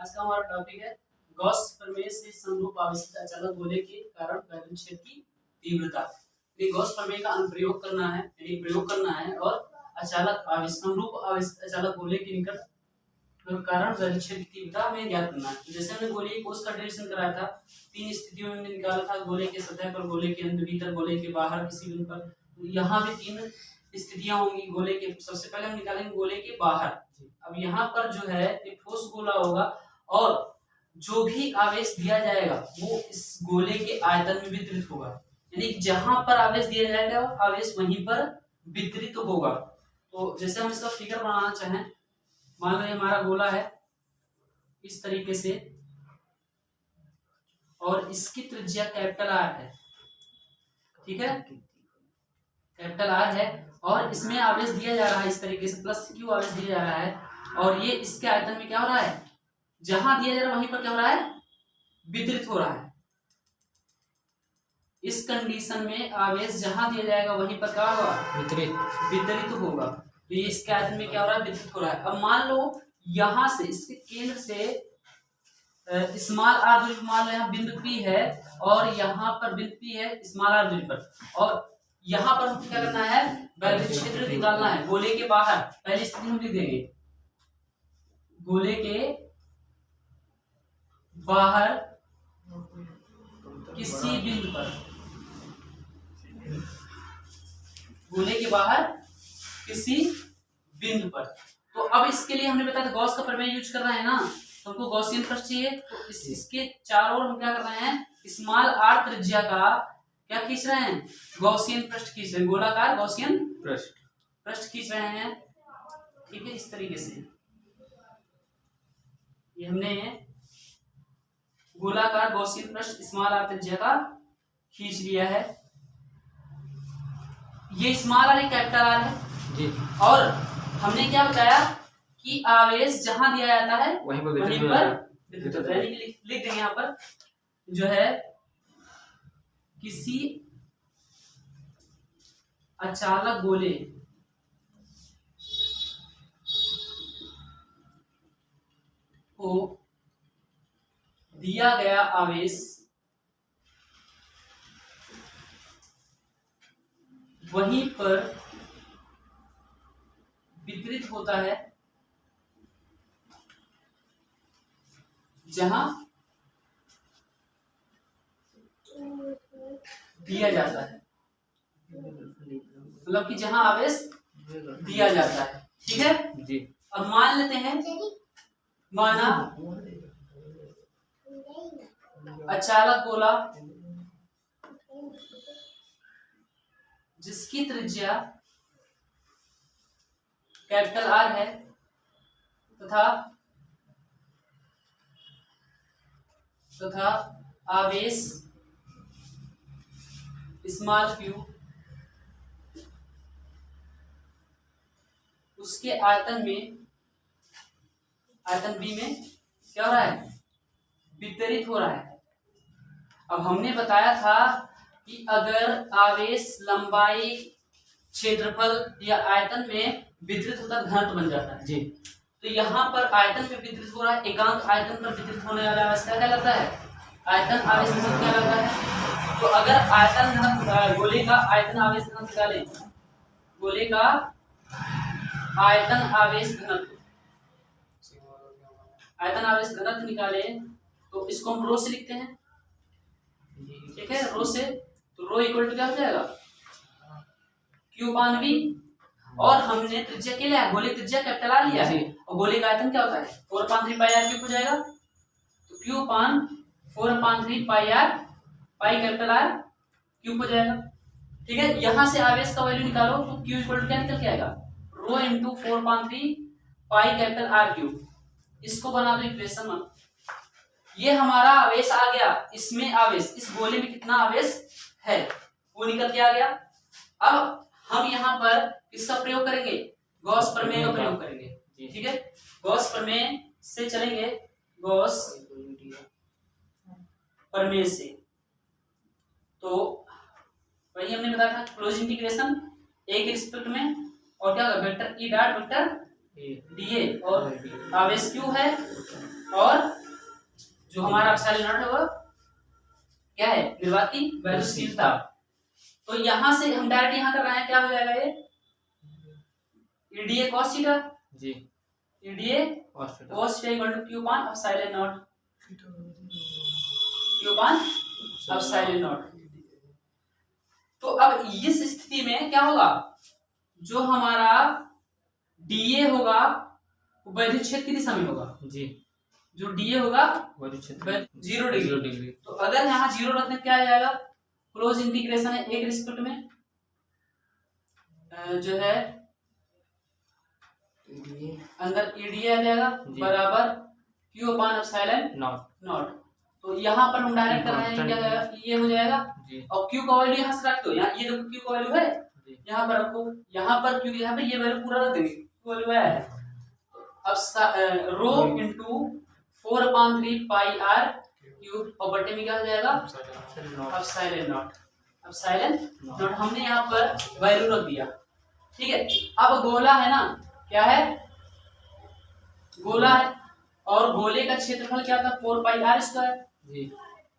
आज का हमारा टॉपिक है गॉस प्रमेय से समरूप आवेशित अचालक गोले के कारण वैद्युत क्षेत्र की तीव्रता। ये गॉस प्रमेय का अनुप्रयोग करना है, यानी प्रयोग करना है और अचालक समरूप आवेशित अचालक गोले के निकट कारण वैद्युत क्षेत्र की तीव्रता में ज्ञात करना है। जैसे हमने गोले की कोश का डेरिवेशन कराया था, तीन स्थितियों में निकाला था, गोले के सतह पर, गोले के अंदर भीतर, गोले के बाहर किसी बिंदु पर। यहाँ भी तीन स्थितियां होंगी। गोले के सबसे पहले हम निकालेंगे गोले के बाहर। अब यहाँ पर जो है एक ठोस गोला होगा और जो भी आवेश दिया जाएगा वो इस गोले के आयतन में वितरित होगा, यानी जहां पर आवेश दिया जाएगा आवेश वहीं पर वितरित होगा। तो जैसे हम इसका फिगर बनाना चाहें, मान लो हमारा गोला है इस तरीके से और इसकी त्रिज्या कैपिटल आर है, ठीक है, कैपिटल आर है और इसमें आवेश दिया जा रहा है इस तरीके से प्लस क्यू आवेश दिया जा रहा है और ये इसके आयतन में क्या हो रहा है, जहां दिया जा रहा है वहीं पर क्या हो रहा है, वितरित हो रहा है। इस कंडीशन में आवेश जहां दिया जाएगा वहीं पर क्या होगा, वितरित होगा। तो ये इसके आयतन में क्या हो रहा है, वितरित हो रहा है। अब मान लो यहां से इसके केंद्र से स्मॉल आर दूरी पर, मान लो यहाँ बिंदु P है और यहाँ पर बिंदु P है स्मॉल आर दूरी पर, और यहाँ पर हमको क्या करना है, वैद्युत क्षेत्र निकालना है गोले के बाहर। पहली स्थिति हम लिख देंगे गोले के बाहर किसी बिंदु पर, गोले के बाहर किसी बिंदु पर। तो अब इसके लिए हमने बताया था गॉस का प्रमेय यूज कर रहे हैं ना, तो हमको गॉसियन पृष्ठ चाहिए। तो इसके चारों ओर हम क्या कर रहे हैं, स्मॉल आर त्रिज्या का क्या खींच रहे हैं, गॉसियन पृष्ठ खींच रहे हैं, गोलाकार गॉसियन पृष्ठ खींच रहे हैं, ठीक है। इस तरीके से ये हमने गोलाकार गॉसियन पृष्ठ स्मॉल आर त्रिज्या का खींच लिया है। ये स्मॉल आर एक कैपिटल आर है जी, और हमने क्या बताया कि आवेश जहां दिया जाता है वहीं पर वितरित होता है। लिख देंगे यहाँ पर जो है किसी अचालक गोले को दिया गया आवेश वहीं पर वितरित होता है जहां दिया जाता है, मतलब कि जहां आवेश दिया जाता है, ठीक है जी। अब मान लेते हैं, माना अचालक गोला जिसकी त्रिज्या कैपिटल आर है तथा आवेश स्मॉल क्यू उसके आयतन बी में क्या हो रहा है, वितरित हो रहा है। अब हमने बताया था कि अगर आवेश लंबाई, क्षेत्रफल या आयतन में वितरित होता है घनत्व बन जाता है जी। तो यहाँ पर आयतन में वितरित हो रहा है, एकांक आयतन पर वितरित होने वाला आवेश क्या कहलाता है, आयतन आवेश घनत्व क्या कहलाता है। तो अगर आयतन घनत्व, गोले का आयतन आवेश घनत्व निकालें, गोले का आयतन आवेश घनत्व निकालें तो इसको हम रो से लिखते हैं, ठीक है, रो से। तो रो इक्वल टू क्या हो जाएगा, क्यू पान वी, और हमने त्रिज्या के लिया, गोले त्रिज्या कैपिटल आर लिया है और गोले का आयतन क्या होता है 4/3 पाई आर क्यूब हो जाएगा। तो q upon 4/3 pi R, pi capital R cube हो जाएगा, ठीक है। यहां से आवेश का वैल्यू निकालो तो क्यू इक्वल टू क्या निकल के आएगा, rho into 4/3 pi capital R cube. इसको बना दो इक्वेशन। ये हमारा आवेश आ गया, इसमें आवेश, इस गोले में कितना आवेश है वो निकल के आ गया। अब हम यहाँ पर किसका प्रयोग करेंगे, गॉस प्रमेय का प्रयोग करेंगे, ठीक है। गॉस प्रमेय से चलेंगे, गॉस प्रमेय से तो वही हमने बताया था क्लोज इंटीग्रेशन ए के रिस्पेक्ट में, और क्या होगा, vector E dot vector DA, और आवेश क्यू है और जो हमारा एप्सिलॉन नॉट है वो क्या है, निर्वात की वैल्यूशीलता। तो यहां से हम डायरेक्ट यहां कर रहे हैं, क्या हो जाएगा ये ईडीए cos थीटा जी, E D A cos theta equal to q upon epsilon not, q upon epsilon not. तो अब इस स्थिति में क्या होगा, जो हमारा डीए होगा वो वैद्युत क्षेत्र की दिशा में होगा जी, जो डीए होगा वैद्युत क्षेत्र 0 डिग्री। डिग्री। तो अगर यहाँ 0 रखने क्या आ जाएगा, क्लोज इंटीग्रेशन है एक रिस्पेक्ट में जो है अंदर ईडीए आ जाएगा बराबर क्यू अपान एप्सिलॉन नॉट। तो यहाँ पर हम डायरेक्ट कर रहे हैं, क्या जाएगा ये हो जाएगा जी, और क्यू का वैल्यू यहाँ से रख दो, यहाँ ये देखो क्यू का वैल्यू है यहाँ पर रखो, यहाँ पर क्यू यहाँ पे ये वैल्यू पूरा रख देंगे, क्यू वैल्यू आया है। अब रो इनटू 4/3 पाई आर क्यूब और बटे में क्या हो जाएगा एप्सिलॉन नॉट, एप्सिलॉन नॉट हमने यहाँ पर वैल्यू रख दिया। ठीक है, अब गोला है ना, क्या है गोला है और गोले का क्षेत्रफल क्या था 4 पाई आर स्क्वायर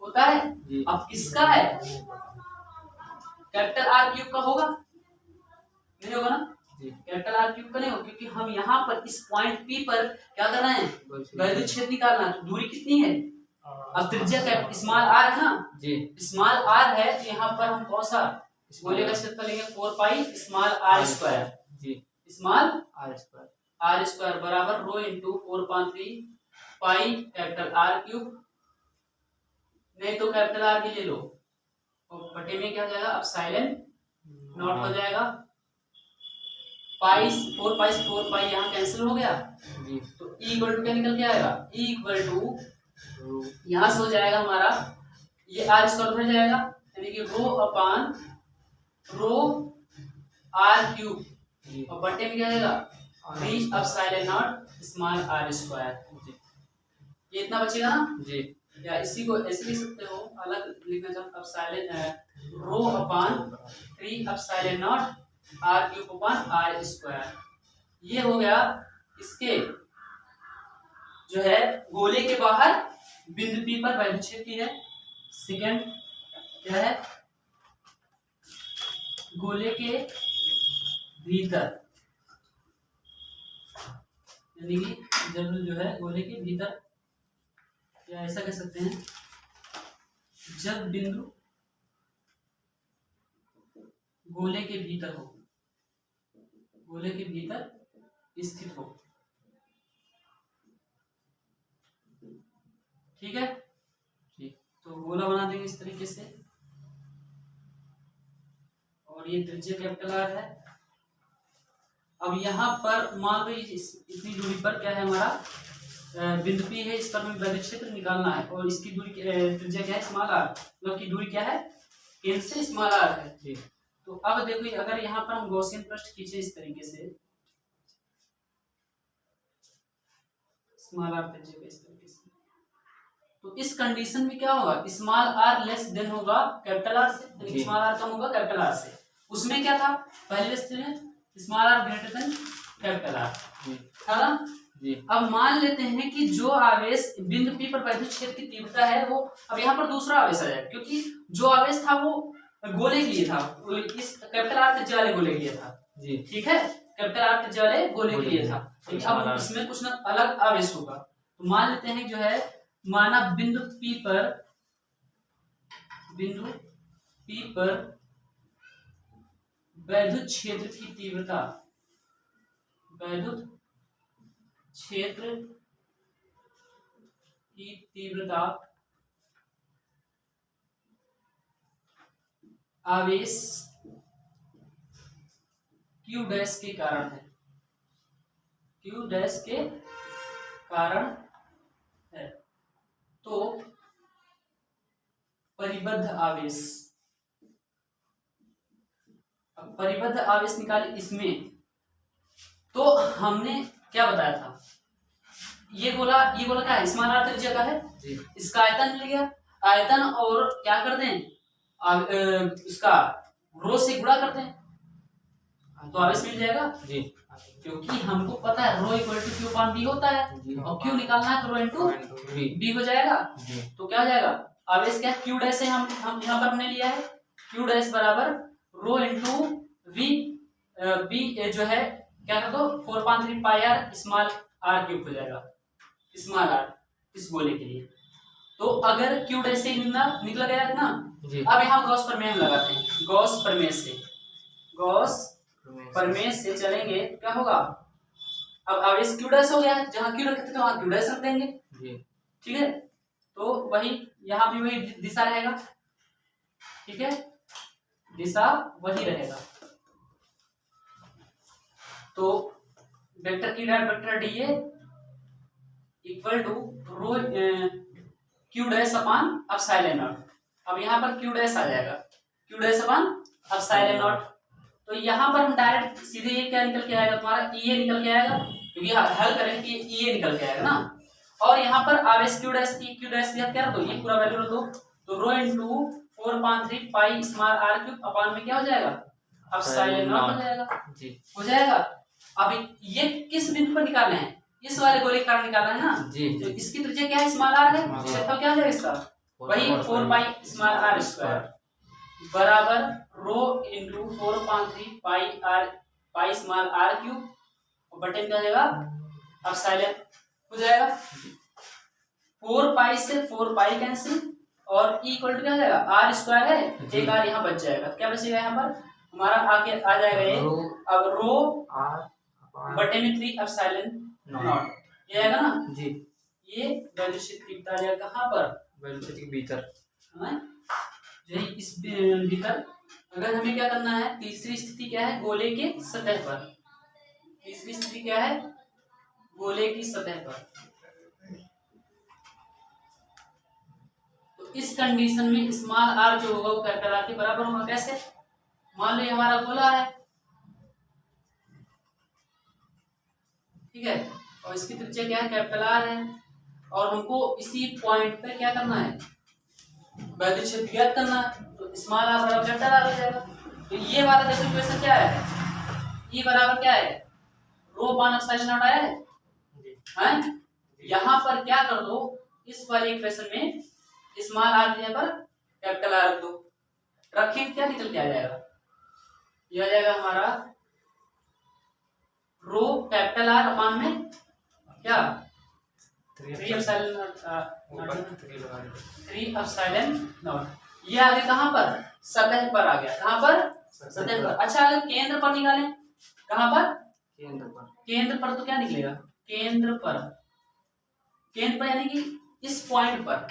होता है। अब किसका है, कैपिटल आर क्यूब का होगा, नहीं होगा ना, कैपिटल आर क्यूब का नहीं होगा, क्योंकि हम यहाँ पर इस पॉइंट पी पर क्या कर रहे हैं, वैद्युत क्षेत्र निकालना है। तो दूरी कितनी है, अब त्रिज्या स्मॉल आर है ना जी, स्मॉल आर है, तो यहाँ पर हम कौन सा गोले का क्षेत्रफल लेंगे 4 pi small r square g, small r square बराबर rho into 4/3 pi capital R cube, नहीं तो कैपिटल आर की ले लो और बटे में क्या हो जाएगा एप्सिलॉन नॉट हो जाएगा। पाई 4 पाई यहाँ कैंसिल हो गया जी, तो ई इक्वल टू क्या निकल के आएगा, ई इक्वल टू यहाँ से हो जाएगा हमारा ये आर स्क्वायर हो जाएगा, यानी कि रो अपान रो आर क्यूब और बटे में क्या जाएगा 3 epsilon not small r square. ये इतना बचेगा ना जी, या इसी को ऐसे लिख सकते हो, अलग लिखना चाहते epsilon rho upon 3 epsilon not r cube upon r square. ये हो गया इसके जो है गोले के बाहर बिंदु पी पर वैद्युत क्षेत्र की है। सेकंड क्या है, गोले के भीतर, यानी कि जब जो है गोले के भीतर, या ऐसा कह सकते हैं जब बिंदु गोले के भीतर हो, गोले के भीतर स्थित हो। ठीक है, तो गोला बना देंगे इस तरीके से और ये त्रिज्या कैपिटल आर है। अब यहाँ पर मान लो इतनी दूरी पर क्या है हमारा बिंदु पी है, इस पर हमें वैद्युत क्षेत्र निकालना है और इसकी दूरी त्रिज्या क्या है स्मॉल आर, मतलब की दूरी क्या है केंद्र से स्मॉल आर है जी। तो अब देखो अगर यहाँ पर हम गॉसियन पृष्ठ खींचे इस तरीके से, स्मॉल आर त्रिज्या का इस तरीके से, तो इस कंडीशन में क्या होगा, स्मॉल आर लेस देन होगा कैपिटल आर से, स्मॉल आर कम होगा कैपिटल आर से। उसमें क्या था पहले स्थिति में small r greater than capital r था ना जी। अब मान लेते हैं कि जो आवेश बिंदु पी पर वैद्युत क्षेत्र की तीव्रता है वो, अब यहाँ पर दूसरा आवेश आ जाए, क्योंकि जो आवेश था वो गोले के लिए था, इस कैपिटल आर त्रिज्या वाले गोले के लिए था जी। ठीक है, कैपिटल आर त्रिज्या वाले गोले के लिए था, लेकिन अब इसमें कुछ ना अलग आवेश होगा। तो मान लेते हैं जो है माना बिंदु पी पर वैद्युत क्षेत्र की तीव्रता, वैद्युत क्षेत्र की तीव्रता आवेश Q डैश के कारण है, Q डैश के कारण है। तो परिबद्ध आवेश, अब परिबद्ध आवेश निकाले इसमें, तो हमने क्या बताया था, ये गोला क्या है स्मॉल आर त्रिज्या का है जी। इसका आयतन मिल गया, आयतन और क्या कर दें इसका रो से गुणा करते हैं, तो आवेश मिल जाएगा जी, क्योंकि हमको पता है rho equal to q upon B होता है और क्यू निकालना है तो रो इनटू बी हो जाएगा। तो क्या हो जाएगा आवेश क्या क्यू डैश है हम यहाँ पर हमने लिया है क्यू डैश बराबर रो इनटू वी बी जो है क्या कर दो 4.3 पाई आर स्मॉल आर क्यूब हो जाएगा स्मॉल आर इस गोले के लिए। तो अगर क्यू डैश से निकला गया है ना अब यहाँ गॉस प्रमेय लगाते हैं गॉस प्रमेय से चलेंगे क्या होगा अब आवेश क्यू डैश हो गया जहां क्यू रखते थे वहां क्यू डैश रख देंगे ठीक है। तो वही यहाँ भी वही दिशा रहेगा ठीक है दिशा वही रहेगा। तो vector E dot vector D A equal to rho q dash upon epsilon not. अब यहाँ पर क्यू डैश आ जाएगा q dash upon epsilon not. तो यहाँ पर हम डायरेक्ट सीधे ये क्या निकल के आएगा तुम्हारा ई निकल के आएगा क्योंकि हल करेंगे कि ई निकल के आएगा ना। और यहाँ पर आवेश क्यू डैश क्या दो ये पूरा वैल्यू रख दो तो rho into 4.3 pi small r cube upon में क्या हो जाएगा एप्सिलॉन नॉट हो जाएगा जी हो जाएगा। अब ये किस बिंदु पर निकालना है इस वाले गोले के कारण निकालना है ना जी। तो इसकी त्रिज्या क्या है स्मॉल आर है क्षेत्रफल क्या हो जाएगा इसका वही 4 पाई स्मॉल आर स्क्वायर बराबर rho into 4.3 pi small r cube और बटे में क्या जाएगा एप्सिलॉन हो जाएगा 4 पाई से 4 पाई कैंसिल और ई इक्वल टू क्या हो जाएगा आर स्क्वायर है एक आर यहाँ बच जाएगा क्या बचेगा यहाँ पर हमारा आके आ जाएगा ये अब रो आर बटे में 3 एप्सिलॉन नॉट ये आएगा ना जी। ये वैल्यू क्षेत्र की बता जाएगा कहाँ पर वैल्यू क्षेत्र के भीतर है यही इस भीतर। अगर हमें क्या करना है तीसरी स्थिति क्या है गोले के सतह पर तीसरी स्थिति क्या है गोले की सतह पर। तो इस कंडीशन में स्मॉल आर जो होगा वो कैपिटल आर के बराबर होगा कैसे मान लो हमारा गोला है ठीक है और इसकी त्रिज्या क्या है कैपिटल आर है और हमको इसी पॉइंट पे क्या करना है वैद्युत क्षेत्र ज्ञात करना है तो स्मॉल आर बराबर कैपिटल आर हो जाएगा। तो ये वाला देखो इक्वेशन क्या है ई बराबर क्या है रो अपॉन एप्सिलॉन नॉट आया है यहाँ पर क्या कर दो इस वाले इक्वेशन में स्मॉल आर जगह पर कैपिटल आर रख दो रखें क्या निकल के आ जाएगा ये आ जाएगा हमारा रो कैपिटल आर अपॉन में क्या 3 एप्सिलॉन नॉट ये आगे कहाँ पर सतह पर आ गया कहाँ पर सतह पर। अच्छा अगर केंद्र पर निकालें कहाँ पर केंद्र पर तो क्या निकलेगा केंद्र पर यानी कि इस पॉइंट पर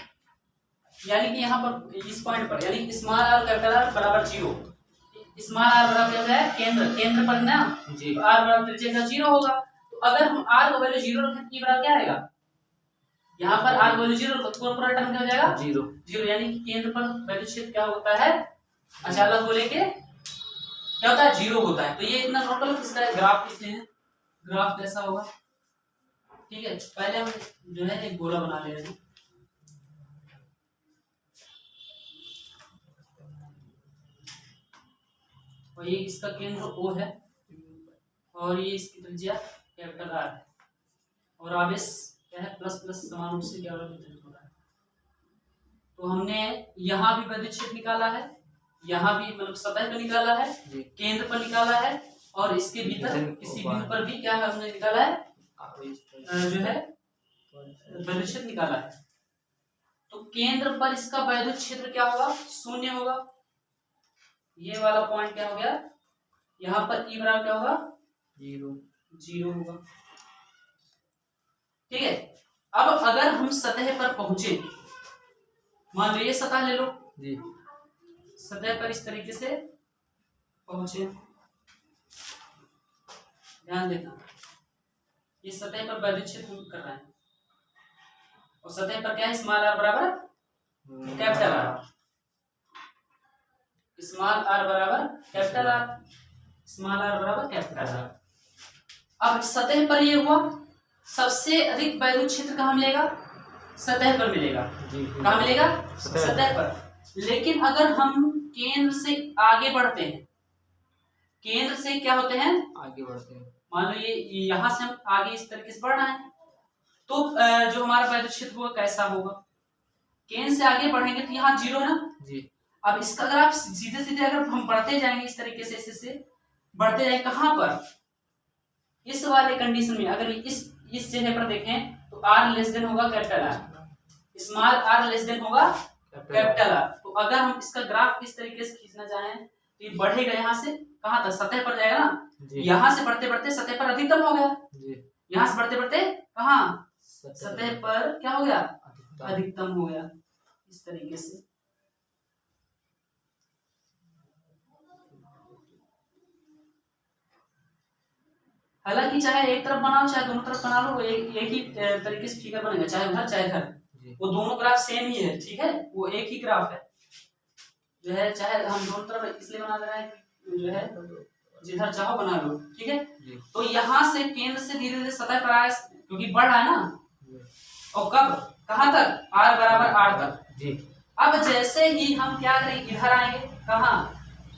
यानी कि यहाँ पर इस पॉइंट पर यानी स्मॉल आर कैपिटल आर बराबर 0 स्मॉल आर बराबर क्या है केंद्र पर ना जी आर बराबर त्रिज्या 0 होगा। तो अगर हम आर का वैल्यू 0 रखें तो बराबर क्या आएगा यहाँ पर आर वैल्यू 0 तो पूरा टर्म क्या हो जाएगा 0 यानी कि केंद्र पर वैल्यू क्षेत्र क्या होता है अचालक गोले के क्या होता है 0 होता है। तो ये इतना टोटल किसका ग्राफ लिखते हैं ग्राफ कैसा होगा ठीक है। पहले हम जो है एक गोला बना ले रहे हैं और ये इसका केंद्र O है और ये इसकी त्रिज्या कैपिटल R है और आवेश क्या है प्लस प्लस समान रूप से क्या हो रहा है। तो हमने यहाँ भी वैद्युत क्षेत्र निकाला है यहाँ भी मतलब सतह पर निकाला है केंद्र पर निकाला है और इसके भीतर किसी बिंदु पर भी क्या हमने निकाला है जो है वैद्युत क्षेत्र निकाला है। तो केंद्र पर इसका वैद्युत क्षेत्र क्या होगा 0 होगा ये वाला पॉइंट क्या हो गया यहाँ पर ई बराबर क्या होगा 0 होगा ठीक है। अब अगर हम सतह पर पहुंचे मान लो ये सतह ले लो जी सतह पर इस तरीके से पहुंचे ध्यान देना ये सतह पर वैद्युत क्षेत्र हम कर रहे हैं और सतह पर क्या है स्मॉल आर बराबर कैपिटल आर स्मॉल आर बराबर कैपिटल आर स्मॉल आर बराबर कैपिटल आर। अब सतह पर ये हुआ सबसे अधिक वैद्युत क्षेत्र कहाँ मिलेगा सतह पर मिलेगा कहाँ मिलेगा सतह पर। लेकिन अगर हम केंद्र से आगे बढ़ते हैं केंद्र से क्या होते हैं, आगे बढ़ते हैं। मान लो ये यहाँ से हम आगे इस तरीके से बढ़ रहे हैं, तो जो हमारा वैद्युत क्षेत्र होगा कैसा होगा, केंद्र से आगे बढ़ेंगे तो यहाँ 0 है ना जी। अब इसका अगर आप सीधे सीधे अगर हम बढ़ते जाएंगे इस तरीके से, इससे बढ़ते जाएंगे कहाँ पर, इस वाले कंडीशन में अगर इस जगह पर देखें तो r लेस देन होगा capital R, small r less than होगा कैपिटल आर। तो अगर हम इसका ग्राफ इस तरीके से खींचना चाहें तो ये बढ़ेगा यहाँ से कहाँ तक, सतह पर जाएगा ना, यहाँ से बढ़ते बढ़ते सतह पर अधिकतम हो गया, यहाँ से बढ़ते बढ़ते कहाँ, सतह पर क्या हो गया, अधिकतम हो गया, इस तरीके से। हालांकि चाहे एक तरफ बनाओ चाहे दोनों तरफ बना लो, एक ही तरीके से फिगर बनेगा, चाहे उधर चाहे इधर, वो दोनों ग्राफ सेम ही है, ठीक है, वो एक ही ग्राफ है जो है, चाहे हम दोनों तरफ इसलिए बना दे रहे हैं जो है जिधर चाहो बना लो, ठीक है। तो यहाँ से केंद्र से धीरे धीरे सतह पर आया क्योंकि बढ़ रहा है ना, और कब कहाँ तक, r बराबर r तक जी। अब जैसे ही हम क्या करेंगे, इधर आएंगे कहाँ,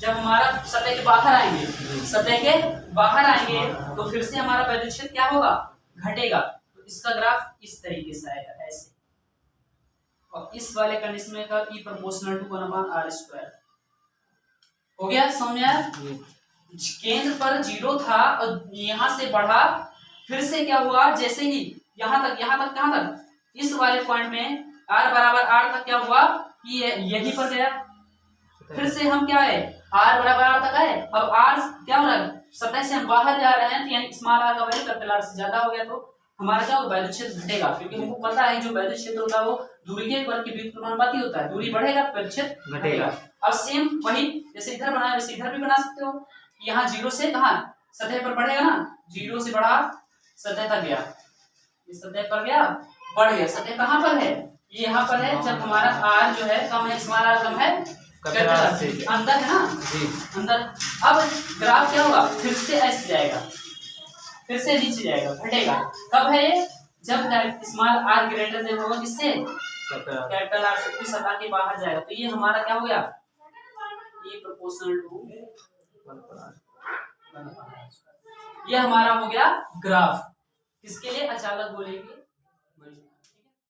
जब हमारा सतह के बाहर आएंगे, सतह के बाहर आएंगे तो फिर से हमारा वैद्युत क्षेत्र क्या होगा, घटेगा। तो इसका ग्राफ इस तरीके से आएगा ऐसे, और इस वाले कंडीशन में का E प्रोपोर्शनल टू 1/r²। हो गया समझ में आया, केंद्र पर 0 था और यहाँ से बढ़ा, फिर से क्या हुआ, जैसे ही यहाँ तक कहाँ तक, इस वाले पॉइंट में r बराबर r तक क्या हुआ कि यहीं पर गया, फिर से हम क्या है r बराबर r तक आए, अब r क्या हो रहा है, सतह से हम बाहर जा रहे हैं, तो यानी स्मॉल r का वैल्यू कैपिटल R से ज्यादा हो गया, तो हमारा क्या होगा, वैद्युत क्षेत्र घटेगा, क्योंकि हमको पता है जो वैद्युत क्षेत्र होता है वो दूरी के वर्ग के व्युत्क्रमानुपाती होता है, दूरी बढ़ेगा तो वैद्युत क्षेत्र घटेगा। अब सेम वही जैसे इधर बनाया वैसे इधर भी बना सकते हो, यहाँ 0 से कहाँ सतह पर बढ़ेगा ना, 0 से बढ़ा सतह तक गया, इस सतह पर गया बढ़ गया, सतह कहाँ पर है, ये यहाँ पर है, जब हमारा r जो है कम है, स्मॉल r कम है अंदर है ना जी अंदर। अब ग्राफ क्या होगा, फिर से ऐसे जाएगा, फिर से नीचे जाएगा, घटेगा, कब है ये, जब स्मॉल r ग्रेटर देन होगा किससे, कैपिटल R से, पूरी सतह के बाहर जाएगा, तो ये हमारा क्या हो गया, E प्रोपोर्शनल टू 1/r, ये हमारा हो गया ग्राफ, किसके लिए, अचालक गोले के